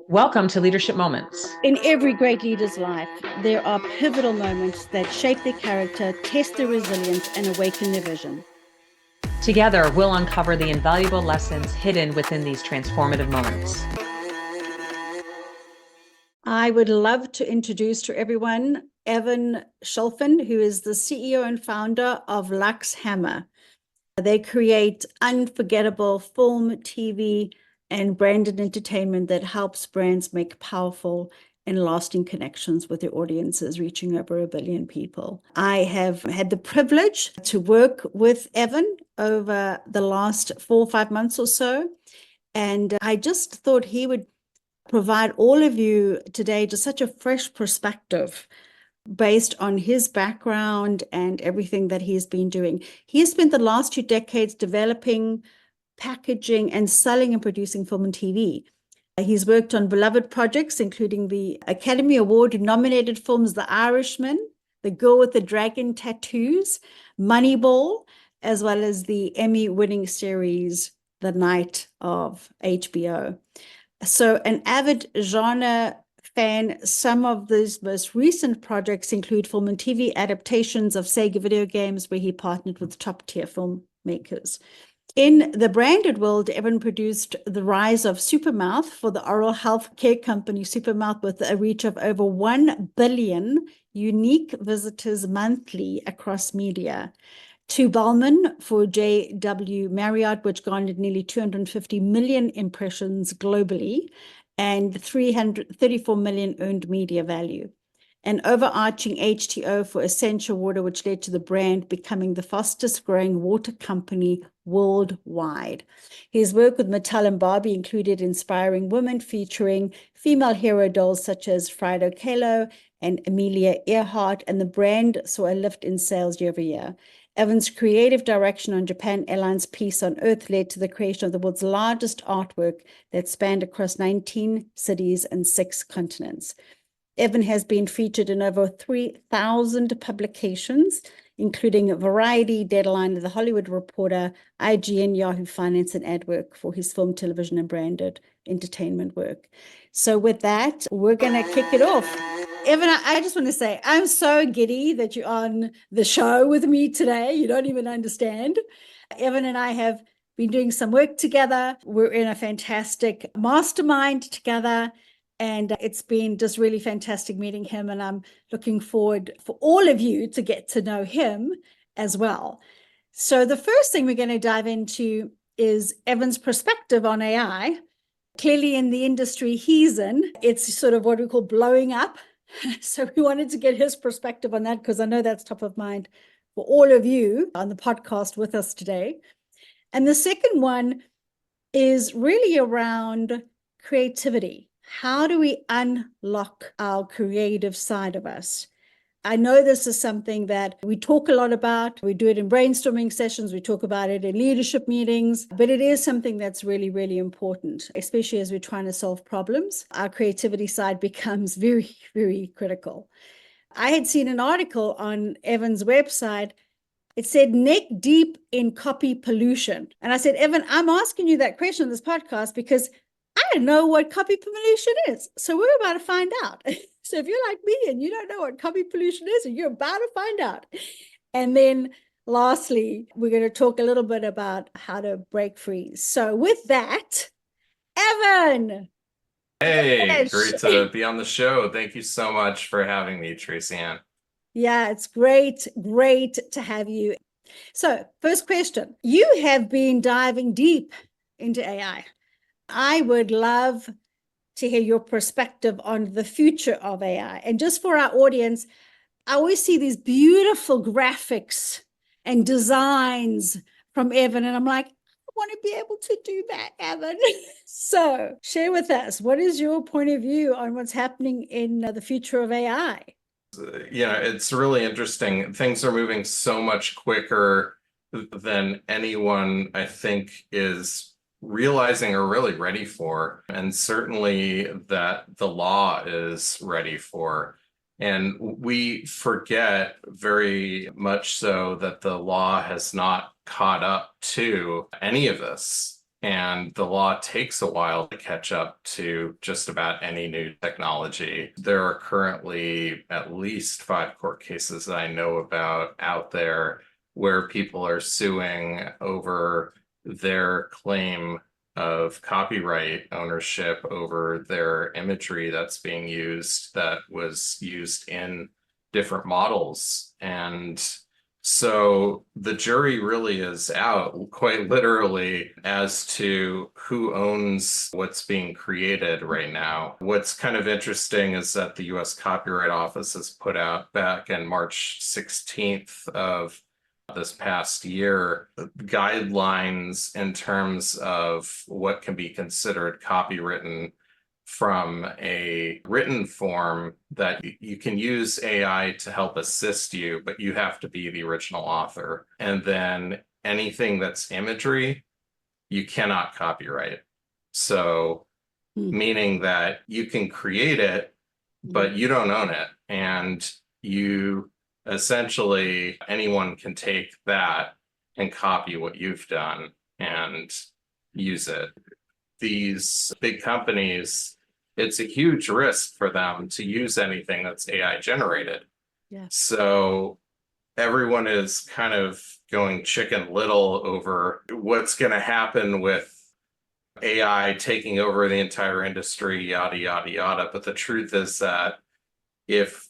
Welcome to Leadership Moments. In every great leader's life, there are pivotal moments that shape their character, test their resilience, and awaken their vision. Together, we'll uncover the invaluable lessons hidden within these transformative moments. I would love to introduce to everyone Evan Cholfin, who is the CEO and founder of LUXHAMMER. They create unforgettable film, TV, and branded entertainment that helps brands make powerful and lasting connections with their audiences, reaching over 1 billion people. I have had the privilege to work with Evan over the last 4 or 5 months or so, and I just thought he would provide all of you today just such a fresh perspective based on his background and everything that he's been doing. He has spent the last 2 decades developing, packaging, and selling and producing film and TV. He's worked on beloved projects, including the Academy Award-nominated films The Irishman, The Girl with the Dragon Tattoos, Moneyball, as well as the Emmy-winning series The Night of HBO. So an avid genre fan, some of these most recent projects include film and TV adaptations of Sega video games, where he partnered with top-tier filmmakers. In the branded world, Evan produced The Rise of Supermouth for the oral health care company Supermouth, with a reach of over 1 billion unique visitors monthly across media. To Bellman for J.W. Marriott, which garnered nearly 250 million impressions globally and 334 million earned media value. An overarching H2O for Essential Water, which led to the brand becoming the fastest growing water company worldwide. His work with Mattel and Barbie included inspiring women, featuring female hero dolls such as Frida Kahlo and Amelia Earhart, and the brand saw a lift in sales year over year. Evan's creative direction on Japan Airlines' Peace on Earth led to the creation of the world's largest artwork that spanned across 19 cities and 6 continents. Evan has been featured in over 3,000 publications, including Variety, Deadline, The Hollywood Reporter, IGN, Yahoo Finance, and AdWork for his film, television, and branded entertainment work. So with that, we're going to kick it off. Evan, I just want to say, I'm so giddy that you're on the show with me today. You don't even understand. Evan and I have been doing some work together. We're in a fantastic mastermind together. And it's been just really fantastic meeting him. And I'm looking forward for all of you to get to know him as well. So the first thing we're going to dive into is Evan's perspective on AI. Clearly in the industry he's in, it's sort of what we call blowing up. So we wanted to get his perspective on that, because I know that's top of mind for all of you on the podcast with us today. And the second one is really around creativity. How do we unlock our creative side of us? I know this is something that we talk a lot about. We do it in brainstorming sessions. We talk about it in leadership meetings, but it is something that's really, really important, especially as we're trying to solve problems. Our creativity side becomes very, very critical. I had seen an article on Evan's website. It said neck deep in copy pollution. And I said, Evan, I'm asking you that question on this podcast because I don't know what copy pollution is. So we're about to find out. So if you're like me and you don't know what copy pollution is, you're about to find out. And then lastly, we're going to talk a little bit about how to break free. So with that, Evan. Hey, Yes. great to be on the show. Thank you so much for having me, Tracy Ann. Yeah, it's great to have you. So first question, you have been diving deep into AI. I would love to hear your perspective on the future of AI. And just for our audience, I always see these beautiful graphics and designs from Evan, and I'm like, I want to be able to do that, Evan. So share with us, what is your point of view on what's happening in the future of AI? It's really interesting. Things are moving so much quicker than anyone, I think, is realizing or really ready for, and certainly that the law is ready for. And we forget very much so that the law has not caught up to any of this. And the law takes a while to catch up to just about any new technology. There are currently at least 5 court cases that I know about out there where people are suing over their claim of copyright ownership over their imagery that's being used, that was used in different models. And so the jury really is out, quite literally, as to who owns what's being created right now. What's kind of interesting is that the US Copyright Office has put out back in March 16th of this past year guidelines in terms of what can be considered copywritten from a written form, that you can use AI to help assist you, but you have to be the original author. And then anything that's imagery, you cannot copyright. So meaning that you can create it, but you don't own it. And you essentially, anyone can take that and copy what you've done and use it. These big companies, it's a huge risk for them to use anything that's AI generated. Yeah. So everyone is kind of going Chicken Little over what's going to happen with AI taking over the entire industry, yada, yada, yada. But the truth is that if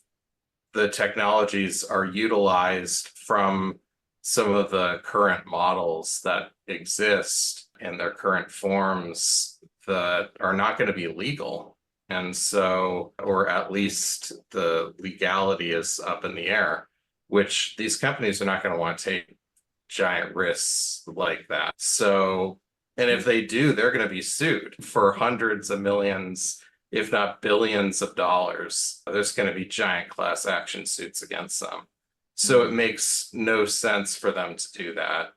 the technologies are utilized from some of the current models that exist in their current forms that are not going to be legal. And so, or at least the legality is up in the air, which these companies are not going to want to take giant risks like that. So, and if they do, they're going to be sued for hundreds of millions, if not billions of dollars. There's going to be giant class action suits against them. So it makes no sense for them to do that.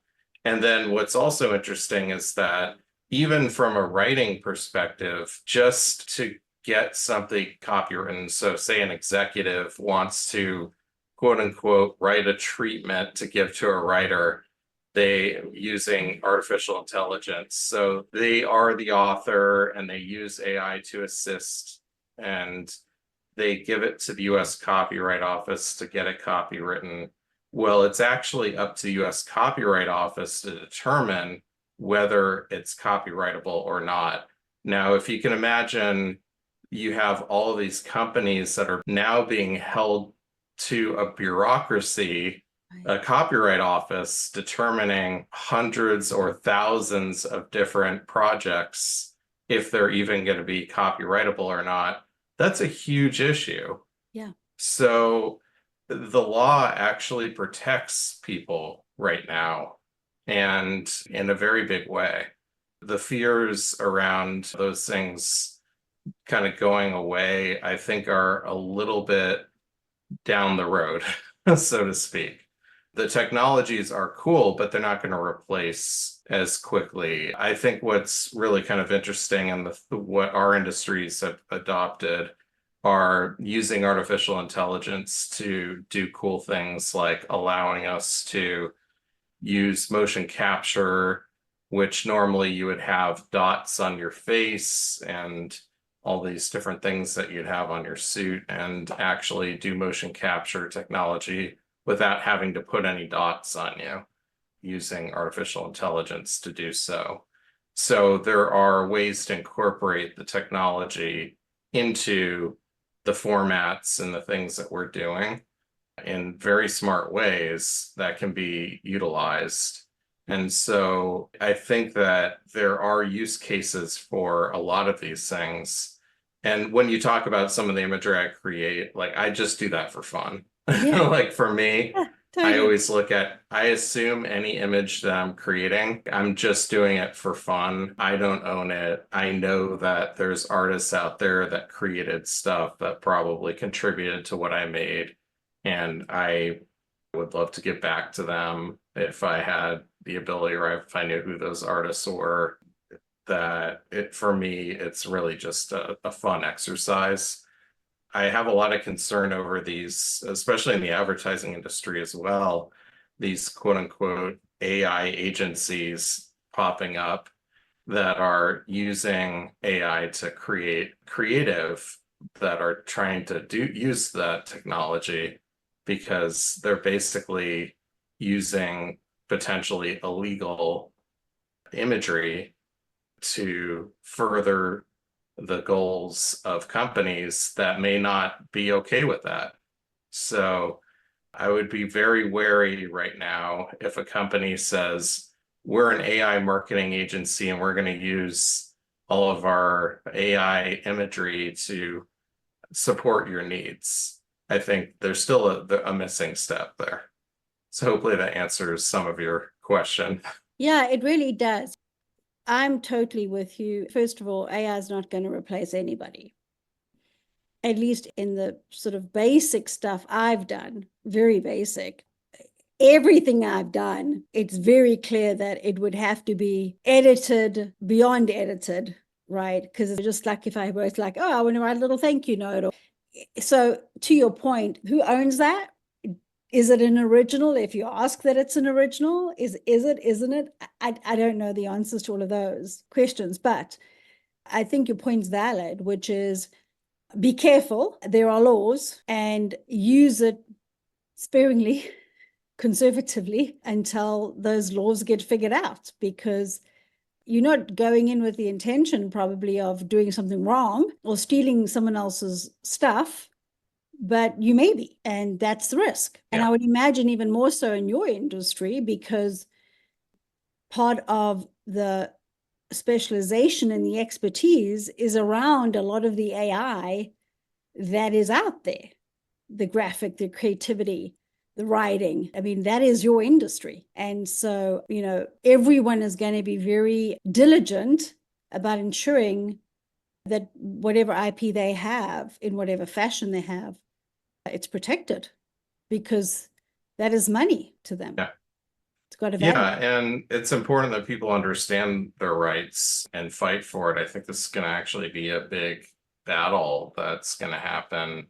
And then what's also interesting is that even from a writing perspective, just to get something copywritten, so say an executive wants to quote unquote write a treatment to give to a writer, they using artificial intelligence. So they are the author and they use AI to assist, and they give it to the US Copyright Office to get a copy written. Well, it's actually up to the US Copyright Office to determine whether it's copyrightable or not. Now, if you can imagine, you have all of these companies that are now being held to a bureaucracy, a copyright office determining hundreds or thousands of different projects, if they're even going to be copyrightable or not. That's a huge issue. Yeah. So the law actually protects people right now, and in a very big way. The fears around those things kind of going away, I think, are a little bit down the road, so to speak. The technologies are cool, but they're not going to replace as quickly. I think what's really kind of interesting, and what our industries have adopted, are using artificial intelligence to do cool things like allowing us to use motion capture, which normally you would have dots on your face and all these different things that you'd have on your suit, and actually do motion capture technology without having to put any dots on you, using artificial intelligence to do so. So there are ways to incorporate the technology into the formats and the things that we're doing in very smart ways that can be utilized. And so I think that there are use cases for a lot of these things. And when you talk about some of the imagery I create, like, I just do that for fun. Yeah. Like, for me, Yeah, totally. I always look at, I assume any image that I'm creating, I'm just doing it for fun. I don't own it. I know that there's artists out there that created stuff that probably contributed to what I made, and I would love to get back to them if I had the ability, or if I knew who those artists were. That for me, it's really just a fun exercise. I have a lot of concern over these, especially in the advertising industry as well, these quote unquote AI agencies popping up that are using AI to create creative, that are trying to use that technology because they're basically using potentially illegal imagery to further the goals of companies that may not be okay with that. So I would be very wary right now if a company says, we're an AI marketing agency and we're going to use all of our AI imagery to support your needs. I think there's still a missing step there. So hopefully that answers some of your question. Yeah, it really does. I'm totally with you. First of all, AI is not going to replace anybody. At least in the sort of basic stuff I've done, very basic. Everything I've done, it's very clear that it would have to be edited beyond edited, right? Because it's just like if I wrote like, oh, I want to write a little thank you note. So to your point, who owns that? Is it an original? If you ask that it's an original, is it, isn't it? I don't know the answers to all of those questions, but I think your point's valid, which is be careful. There are laws, and use it sparingly, conservatively, until those laws get figured out, because you're not going in with the intention probably of doing something wrong or stealing someone else's stuff, but you may be, and that's the risk. And I would imagine even more so in your industry, because part of the specialization and the expertise is around a lot of the AI that is out there, the graphic, the creativity, the writing. I mean, that is your industry. And so, you know, everyone is going to be very diligent about ensuring that whatever IP they have, in whatever fashion they have, it's protected, because that is money to them. Yeah. It's got a value. Yeah, and it's important that people understand their rights and fight for it. I think this is going to actually be a big battle that's going to happen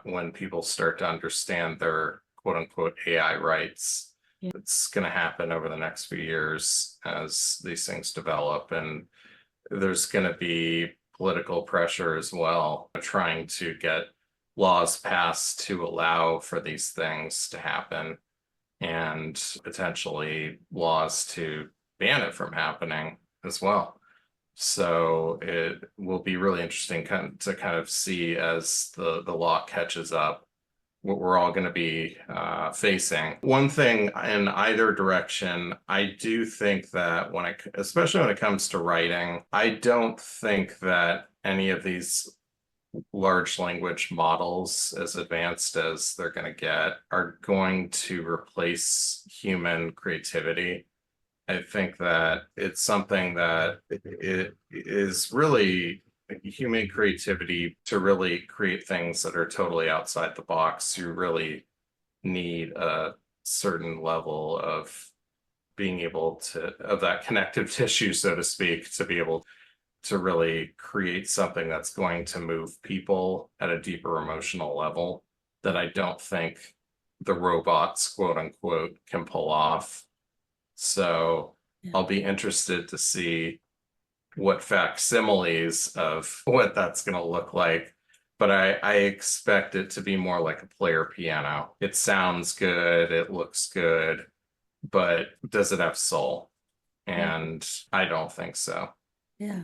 when people start to understand their quote unquote AI rights. Yeah. It's going to happen over the next few years as these things develop, and there's going to be political pressure as well, trying to get laws passed to allow for these things to happen, and potentially laws to ban it from happening as well. So it will be really interesting to kind of see as the law catches up what we're all going to be facing. One thing in either direction, I do think that especially when it comes to writing, I don't think that any of these large language models, as advanced as they're going to get, are going to replace human creativity. I think that it's something that it is really human creativity to really create things that are totally outside the box. You really need a certain level of being able to, of that connective tissue, so to speak, to be able to really create something that's going to move people at a deeper emotional level that I don't think the robots, quote unquote, can pull off. So I'll be interested to see what facsimiles of what that's going to look like. But I expect it to be more like a player piano. It sounds good, it looks good, but does it have soul? And I don't think so. Yeah.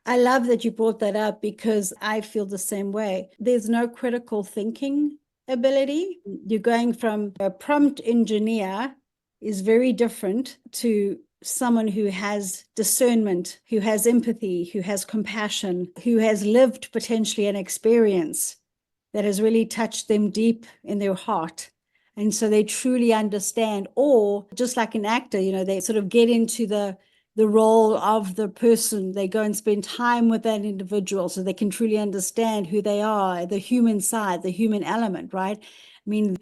I love that you brought that up, because I feel the same way. There's no critical thinking ability. You're going from a prompt engineer is very different to someone who has discernment, who has empathy, who has compassion, who has lived potentially an experience that has really touched them deep in their heart. And so they truly understand, or just like an actor, you know, they sort of get into the role of the person. They go and spend time with that individual so they can truly understand who they are, the human side, the human element, right? I mean,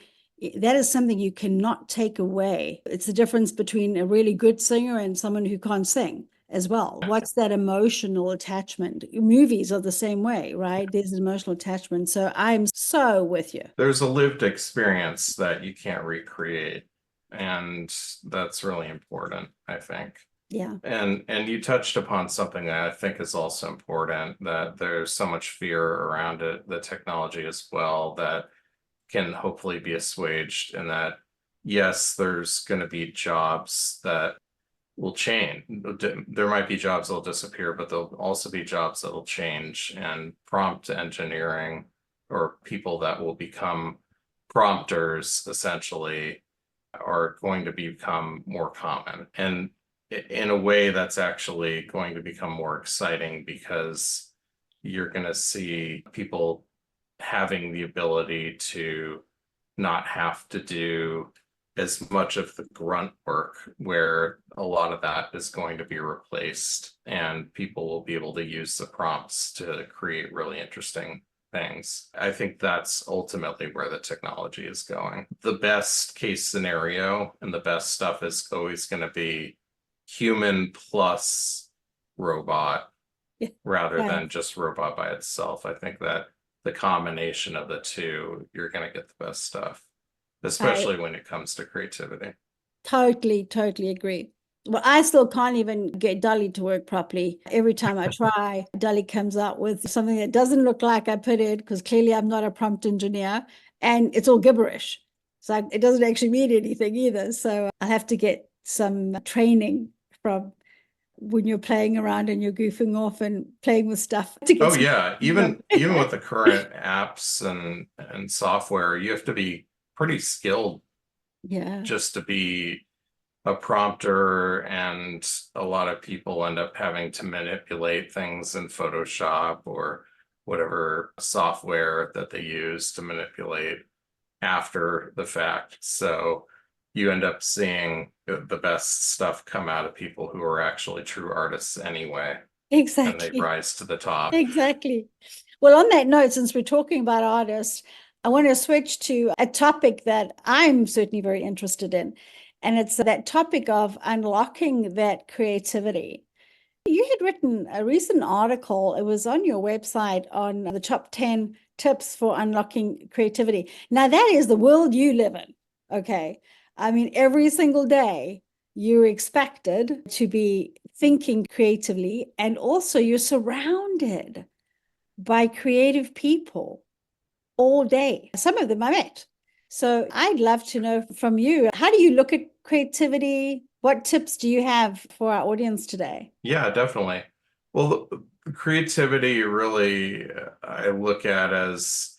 that is something you cannot take away. It's the difference between a really good singer and someone who can't sing. as well. What's that emotional attachment? Movies are the same way, right? There's an emotional attachment. So I'm so with you. There's a lived experience that you can't recreate, and that's really important, I think. Yeah. And you touched upon something that I think is also important, that there's so much fear around it, the technology as well, that can hopefully be assuaged, and that yes, there's going to be jobs that will change. There might be jobs that'll disappear, but there'll also be jobs that'll change, and prompt engineering, or people that will become prompters essentially, are going to become more common, and in a way that's actually going to become more exciting, because you're going to see people having the ability to not have to do as much of the grunt work, where a lot of that is going to be replaced, and people will be able to use the prompts to create really interesting things. I think that's ultimately where the technology is going. The best case scenario and the best stuff is always going to be human plus robot, rather than just robot by itself. I think that the combination of the two, you're going to get the best stuff, especially when it comes to creativity. Totally agree. Well, I still can't even get DALL-E to work properly. Every time I try, DALL-E comes out with something that doesn't look like I put it, because clearly I'm not a prompt engineer, and it's all gibberish. So it doesn't actually mean anything either. So I have to get some training from when you're playing around and you're goofing off and playing with stuff. Oh yeah, even with the current apps and software, you have to be pretty skilled just to be a prompter, and a lot of people end up having to manipulate things in Photoshop or whatever software that they use to manipulate after the fact. So you end up seeing the best stuff come out of people who are actually true artists anyway. Exactly. And they rise to the top. Exactly. Well, on that note, since we're talking about artists, I want to switch to a topic that I'm certainly very interested in. And it's that topic of unlocking that creativity. You had written a recent article, it was on your website, on the top 10 tips for unlocking creativity. Now, that is the world you live in, okay? I mean, every single day you're expected to be thinking creatively, and also you're surrounded by creative people all day. Some of them I met. So I'd love to know from you, how do you look at creativity? What tips do you have for our audience today? Yeah, definitely. Well, creativity really, I look at as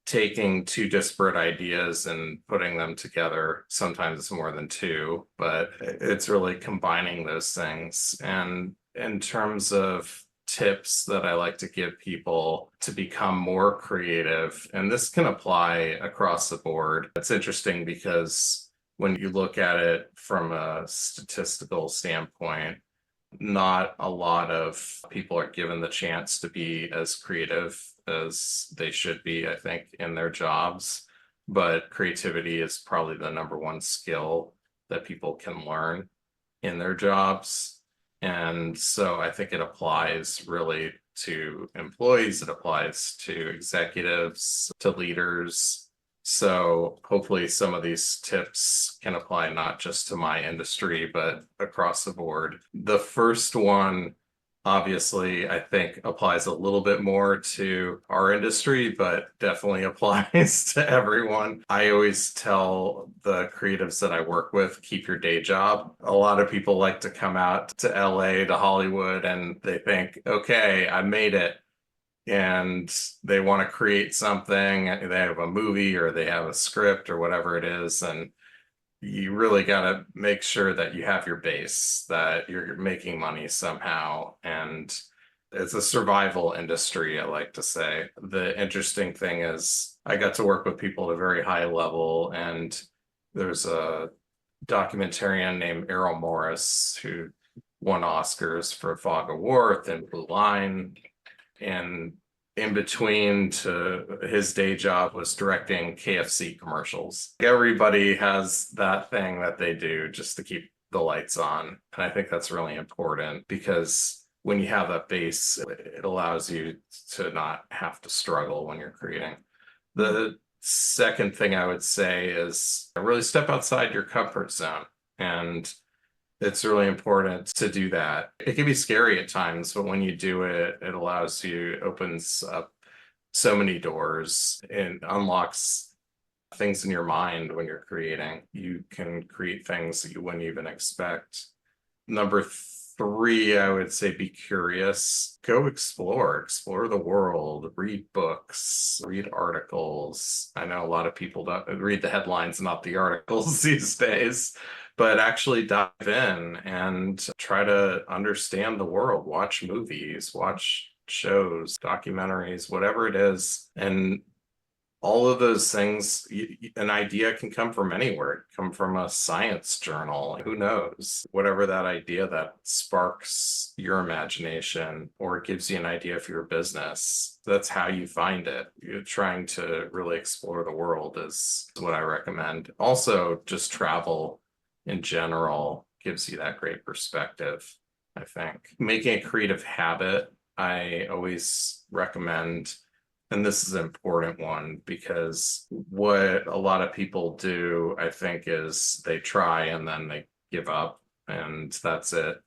taking two disparate ideas and putting them together. Sometimes it's more than two, but it's really combining those things. And in terms of tips that I like to give people to become more creative, and this can apply across the board. It's interesting because when you look at it from a statistical standpoint, not a lot of people are given the chance to be as creative as they should be, I think, in their jobs. But creativity is probably the number one skill that people can learn in their jobs. And so I think it applies really to employees, it applies to executives, to leaders. So hopefully some of these tips can apply not just to my industry, but across the board. The first one, obviously, I think applies a little bit more to our industry, but definitely applies to everyone. I always tell the creatives that I work with, keep your day job. A lot of people like to come out to LA, to Hollywood, and they think, okay, I made it. And they want to create something, they have a movie or they have a script or whatever it is, and you really got to make sure that you have your base, that you're making money somehow. And it's a survival industry, I like to say. The interesting thing is I got to work with people at a very high level, and there's a documentarian named Errol Morris who won Oscars for Fog of War and Blue Line. And in between to his day job was directing KFC commercials. Everybody has that thing that they do just to keep the lights on. And I think that's really important because when you have that base, it allows you to not have to struggle when you're creating. The second thing I would say is really step outside your comfort zone. And it's really important to do that. It can be scary at times, but when you do it, it allows you, it opens up so many doors and unlocks things in your mind when you're creating. You can create things that you wouldn't even expect. Number three, I would say be curious. Go explore the world, read books, read articles. I know a lot of people don't read the headlines, not the articles these days, but actually dive in and try to understand the world. Watch movies, watch shows, documentaries, whatever it is. And all of those things, an idea can come from anywhere. It can come from a science journal. Who knows? Whatever that idea that sparks your imagination or gives you an idea for your business, that's how you find it. You're trying to really explore the world is what I recommend. Also, just travel in general gives you that great perspective, I think. Making a creative habit, I always recommend. And this is an important one because what a lot of people do, I think, is they try and then they give up and that's it.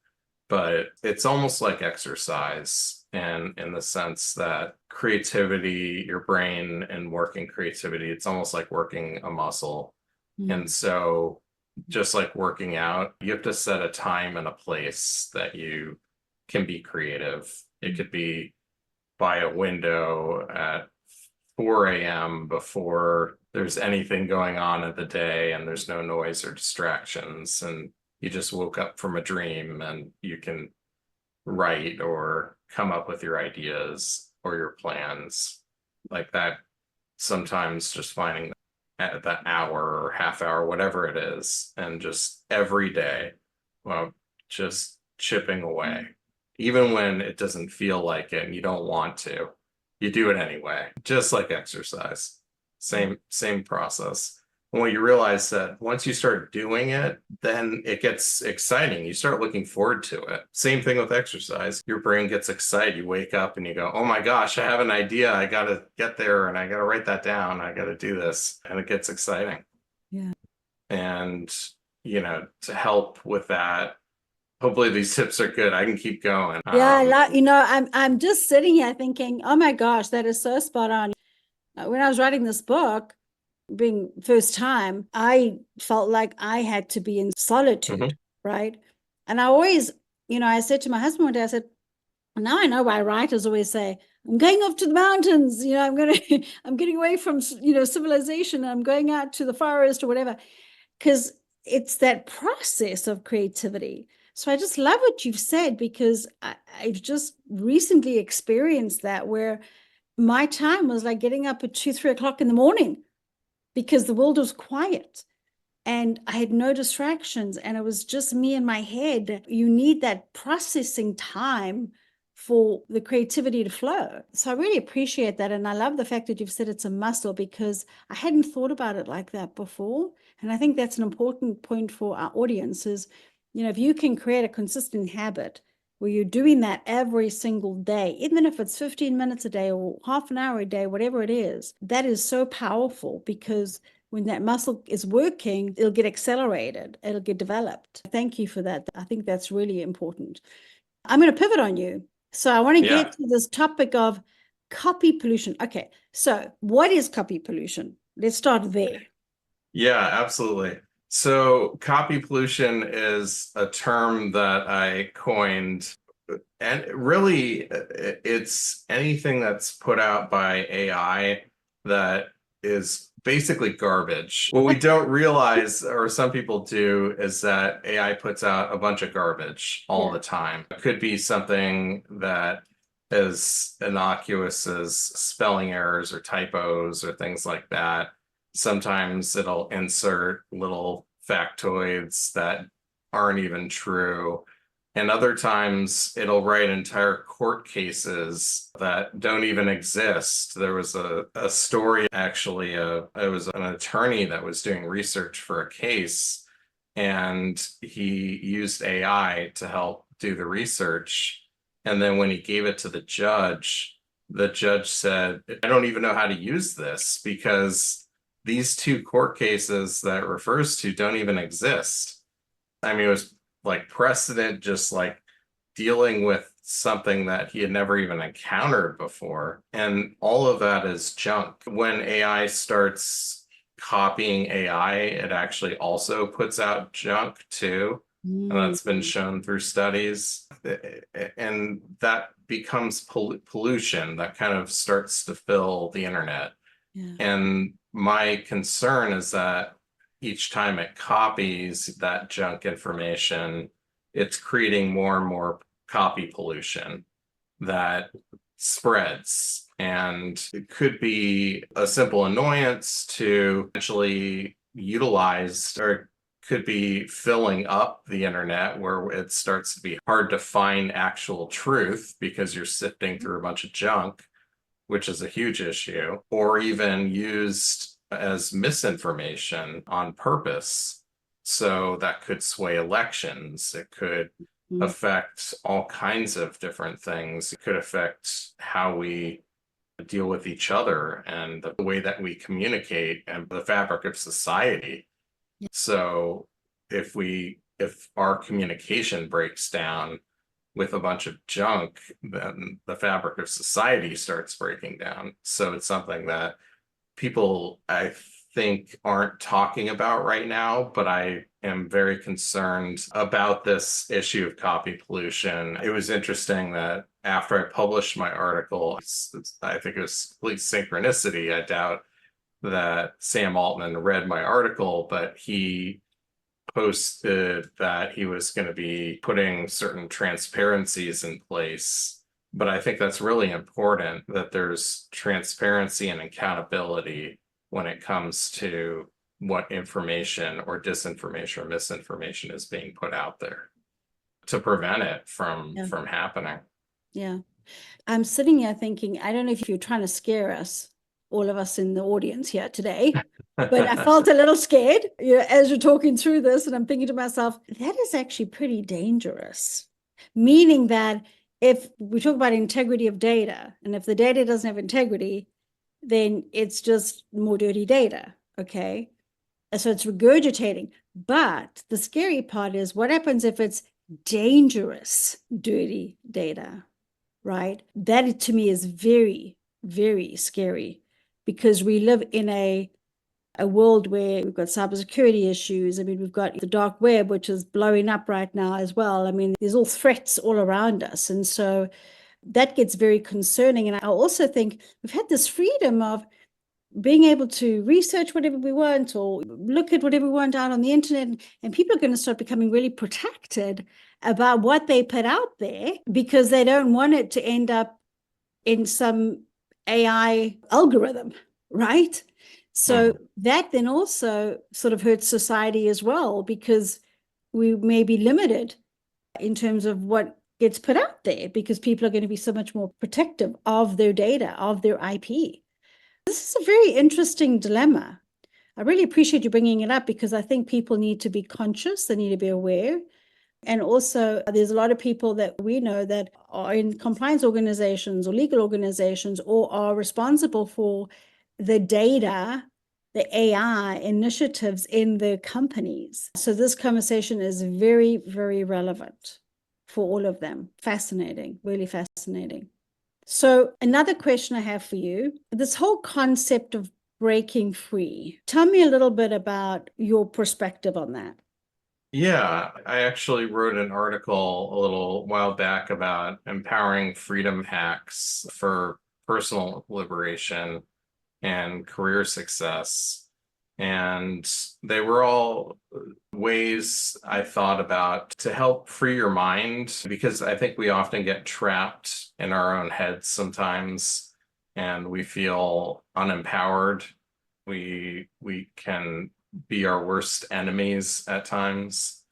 But it's almost like exercise, and in the sense that creativity, your brain and working creativity, it's almost like working a muscle. And so just like working out, you have to set a time and a place that you can be creative. It could be by a window at 4 a.m. before there's anything going on in the day and there's no noise or distractions, and you just woke up from a dream and you can write or come up with your ideas or your plans like that. Sometimes just finding at that hour or half hour, whatever it is, and just every day, well, just chipping away. Even when it doesn't feel like it and you don't want to, you do it anyway, just like exercise. Same process. And when you realize that once you start doing it, then it gets exciting. You start looking forward to it. Same thing with exercise. Your brain gets excited. You wake up and you go, oh my gosh, I have an idea. I got to get there and I got to write that down. I got to do this. And it gets exciting. Yeah. And, to help with that, hopefully these tips are good. I can keep going. Yeah, I'm just sitting here thinking, oh my gosh, that is so spot on. When I was writing this book, being first time, I felt like I had to be in solitude, right? And I always, I said to my husband one day, I said, now I know why writers always say, I'm going off to the mountains, I'm getting away from, civilization. I'm going out to the forest or whatever, because it's that process of creativity. So I just love what you've said, because I've just recently experienced that, where my time was like getting up at 2-3 o'clock in the morning because the world was quiet and I had no distractions and it was just me in my head. You need that processing time for the creativity to flow. So I really appreciate that. And I love the fact that you've said it's a muscle, because I hadn't thought about it like that before. And I think that's an important point for our audience is, if you can create a consistent habit where you're doing that every single day, even if it's 15 minutes a day or half an hour a day, whatever it is, that is so powerful, because when that muscle is working, it'll get accelerated, it'll get developed. Thank you for that. I think that's really important. I'm going to pivot on you. So I want to get to this topic of copy pollution. Okay, so what is copy pollution? Let's start there. Yeah, absolutely. So copy pollution is a term that I coined, and really it's anything that's put out by AI that is basically garbage. What we don't realize, or some people do, is that AI puts out a bunch of garbage all the time. It could be something that is innocuous as spelling errors or typos or things like that. Sometimes it'll insert little factoids that aren't even true. And other times it'll write entire court cases that don't even exist. There was a story, actually, it was an attorney that was doing research for a case, and he used AI to help do the research. And then when he gave it to the judge said, I don't even know how to use this because these two court cases that it refers to don't even exist. I mean, it was like precedent, just like dealing with something that he had never even encountered before. And all of that is junk. When AI starts copying AI, it actually also puts out junk too. And that's been shown through studies. And that becomes pollution that kind of starts to fill the internet. Yeah. And my concern is that each time it copies that junk information, it's creating more and more copy pollution that spreads. And it could be a simple annoyance to actually utilize, or could be filling up the internet where it starts to be hard to find actual truth because you're sifting through a bunch of junk, which is a huge issue, or even used as misinformation on purpose. So that could sway elections. It could affect all kinds of different things. It could affect how we deal with each other and the way that we communicate and the fabric of society. So if our communication breaks down with a bunch of junk, then the fabric of society starts breaking down. So it's something that people, I think, aren't talking about right now, but I am very concerned about this issue of copy pollution. It was interesting that after I published my article, I think it was complete synchronicity. I doubt that Sam Altman read my article, but he posted that he was going to be putting certain transparencies in place. But I think that's really important, that there's transparency and accountability when it comes to what information or disinformation or misinformation is being put out there to prevent it from happening. Yeah. I'm sitting here thinking, I don't know if you're trying to scare us, all of us in the audience here today, but I felt a little scared, as you're talking through this, and I'm thinking to myself, that is actually pretty dangerous. Meaning that if we talk about integrity of data, and if the data doesn't have integrity, then it's just more dirty data, okay? So it's regurgitating. But the scary part is what happens if it's dangerous, dirty data, right? That to me is very, very scary, because we live in a world where we've got cybersecurity issues. I mean, we've got the dark web, which is blowing up right now as well. I mean, there's all threats all around us. And so that gets very concerning. And I also think we've had this freedom of being able to research whatever we want or look at whatever we want out on the internet. And people are going to start becoming really protected about what they put out there, because they don't want it to end up in some AI algorithm, right? So that then also sort of hurts society as well, because we may be limited in terms of what gets put out there, because people are going to be so much more protective of their data, of their IP. This is a very interesting dilemma. I really appreciate you bringing it up, because I think people need to be conscious, they need to be aware. And also, there's a lot of people that we know that are in compliance organizations or legal organizations, or are responsible for the data, the AI initiatives in the companies. So this conversation is very, very relevant for all of them. Fascinating, really fascinating. So another question I have for you, this whole concept of breaking free. Tell me a little bit about your perspective on that. Yeah, I actually wrote an article a little while back about empowering freedom hacks for personal liberation and career success. And they were all ways I thought about to help free your mind, because I think we often get trapped in our own heads sometimes, and we feel unempowered. We can be our worst enemies at times.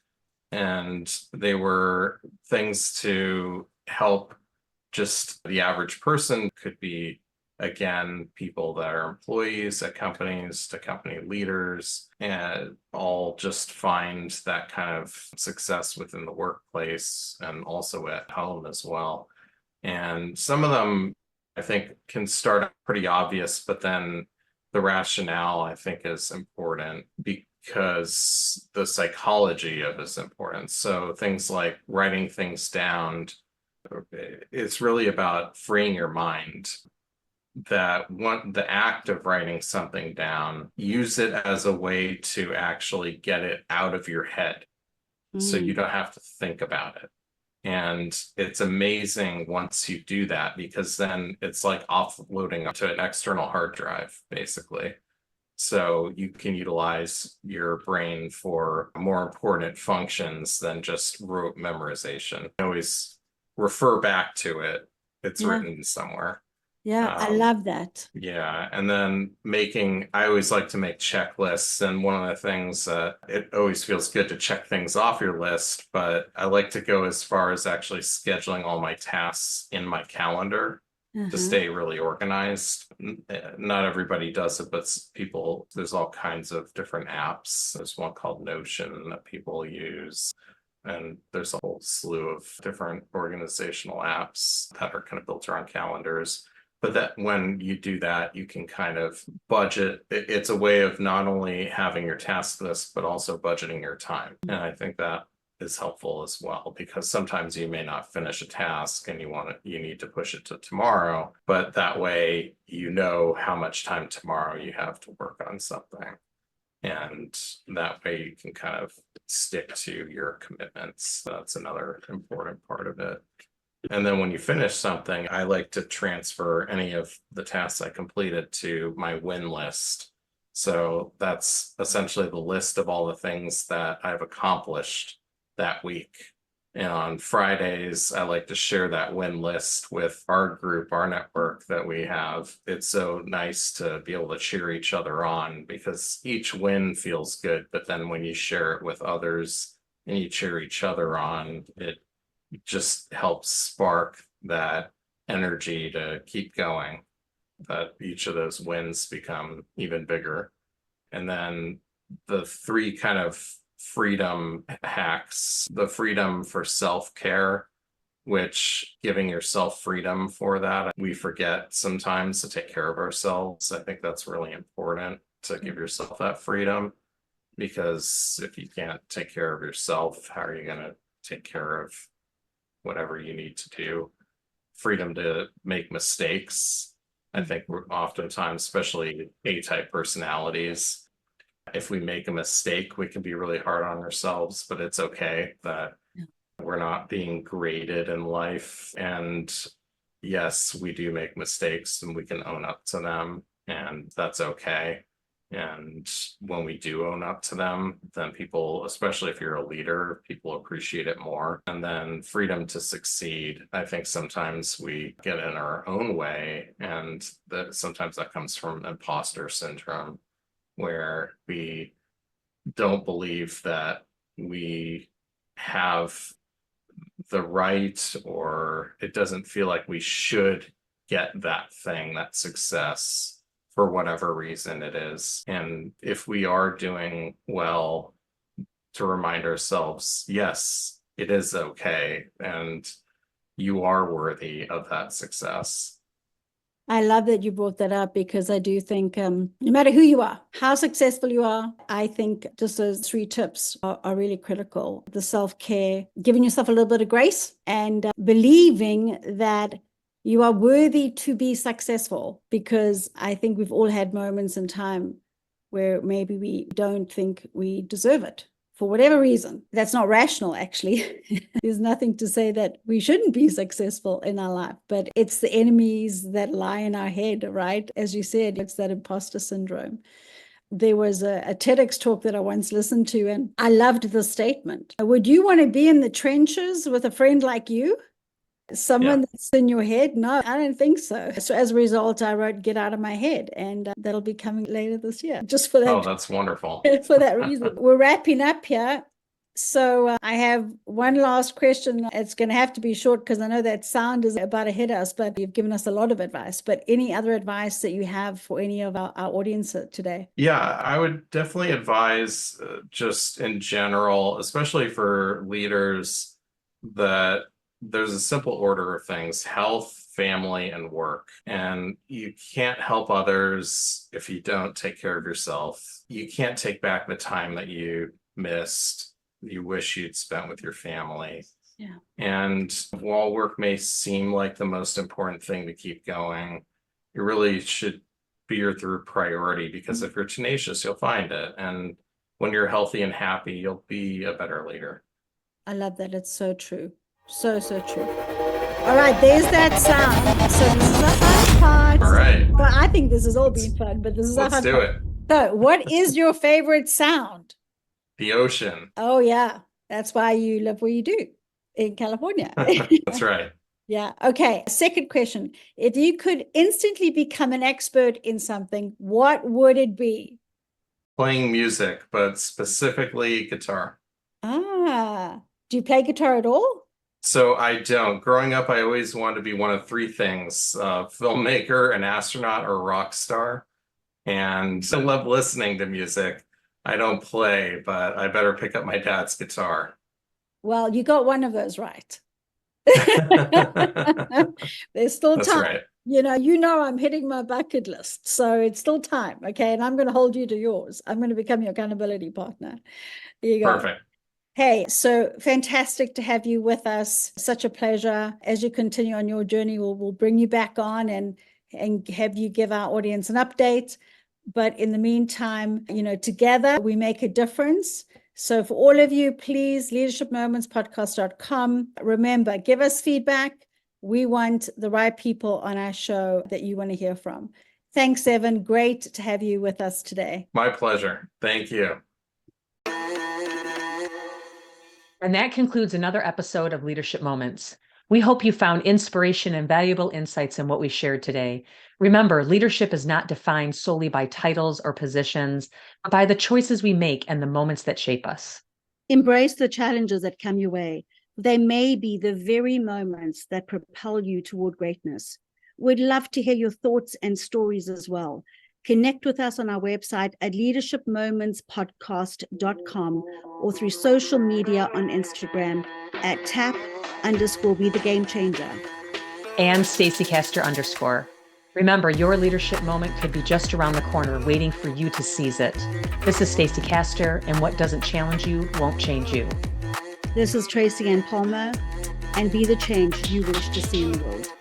And they were things to help just the average person. Could be again, people that are employees at companies to company leaders, and all just find that kind of success within the workplace and also at home as well. And some of them, I think, can start out pretty obvious, but then the rationale, I think, is important because the psychology of it is important. So things like writing things down, it's really about freeing your mind. That the act of writing something down, use it as a way to actually get it out of your head. So you don't have to think about it. And it's amazing once you do that, because then it's like offloading to an external hard drive, basically. So you can utilize your brain for more important functions than just rote memorization. Always refer back to it. It's written somewhere. Yeah, I love that. Yeah. And then I always like to make checklists. And one of the things, it always feels good to check things off your list, but I like to go as far as actually scheduling all my tasks in my calendar to stay really organized. Not everybody does it, but there's all kinds of different apps. There's one called Notion that people use. And there's a whole slew of different organizational apps that are kind of built around calendars. But that when you do that, you can kind of budget. It's a way of not only having your task list, but also budgeting your time. And I think that is helpful as well, because sometimes you may not finish a task and you need to push it to tomorrow, but that way you know how much time tomorrow you have to work on something. And that way you can kind of stick to your commitments. That's another important part of it. And then when you finish something, I like to transfer any of the tasks I completed to my win list. So that's essentially the list of all the things that I've accomplished that week. And on Fridays, I like to share that win list with our group, our network that we have. It's so nice to be able to cheer each other on, because each win feels good. But then when you share it with others and you cheer each other on, it just helps spark that energy to keep going, that each of those wins become even bigger. And then the three kind of freedom hacks, the freedom for self-care, which giving yourself freedom for that, we forget sometimes to take care of ourselves. I think that's really important, to give yourself that freedom, because if you can't take care of yourself, how are you going to take care of whatever you need to do? Freedom to make mistakes. I think we're oftentimes, especially A-type personalities, if we make a mistake, we can be really hard on ourselves, but it's okay that we're not being graded in life. And yes, we do make mistakes and we can own up to them, and that's okay. And when we do own up to them, then people, especially if you're a leader, people appreciate it more. And then freedom to succeed. I think sometimes we get in our own way, and sometimes that comes from imposter syndrome, where we don't believe that we have the right, or it doesn't feel like we should get that thing, that success, for whatever reason it is. And if we are doing well, to remind ourselves, yes, it is okay, and you are worthy of that success. I love that you brought that up, because I do think no matter who you are, how successful you are, I think just those 3 tips are really critical. The self-care, giving yourself a little bit of grace, and believing that you are worthy to be successful, because I think we've all had moments in time where maybe we don't think we deserve it for whatever reason. That's not rational, actually. There's nothing to say that we shouldn't be successful in our life, but it's the enemies that lie in our head, right? As you said, it's that imposter syndrome. There was a TEDx talk that I once listened to, and I loved the statement. Would you want to be in the trenches with a friend like you? Someone that's in your head? No, I don't think so. So as a result, I wrote Get Out of My Head, and that'll be coming later this year, just for that. Oh, that's wonderful. For that reason. We're wrapping up here. So I have one last question. It's going to have to be short because I know that sound is about to hit us, but you've given us a lot of advice. But any other advice that you have for any of our audience today? Yeah, I would definitely advise just in general, especially for leaders, that there's a simple order of things: health, family, and work. And you can't help others if you don't take care of yourself. You can't take back the time that you missed, you wish you'd spent with your family. Yeah. And while work may seem like the most important thing to keep going, it really should be your third priority, because if you're tenacious, you'll find it. And when you're healthy and happy, you'll be a better leader. I love that. It's so true. So true. All right, there's that sound. So this is a fun part. All right. Well, I think this has all been fun, but this is a Let's fun do part. it. So what is your favorite sound? The ocean. Oh, yeah. That's why you live where you do in California. That's right. Yeah. Okay. Second question. If you could instantly become an expert in something, what would it be? Playing music, but specifically guitar. Do you play guitar at all? So I don't. Growing up, I always wanted to be one of three things: filmmaker, an astronaut, or a rock star. And I love listening to music. I don't play, but I better pick up my dad's guitar. Well, you got one of those right. There's still That's time. right. You know, I'm hitting my bucket list, so it's still time. Okay. And I'm going to hold you to yours. I'm going to become your accountability partner. There you go. Perfect. Hey, so fantastic to have you with us. Such a pleasure. As you continue on your journey, we'll bring you back on and have you give our audience an update. But in the meantime, together we make a difference. So for all of you, please, leadershipmomentspodcast.com. Remember, give us feedback. We want the right people on our show that you want to hear from. Thanks, Evan. Great to have you with us today. My pleasure. Thank you. And that concludes another episode of Leadership Moments. We hope you found inspiration and valuable insights in what we shared today. Remember, leadership is not defined solely by titles or positions, but by the choices we make and the moments that shape us. Embrace the challenges that come your way. They may be the very moments that propel you toward greatness. We'd love to hear your thoughts and stories as well. Connect with us on our website at leadershipmomentspodcast.com or through social media on Instagram at @be the game changer. And Stacey Caster _. Remember, your leadership moment could be just around the corner, waiting for you to seize it. This is Stacey Caster, and what doesn't challenge you won't change you. This is Tracy Ann Palmer, and be the change you wish to see in the world.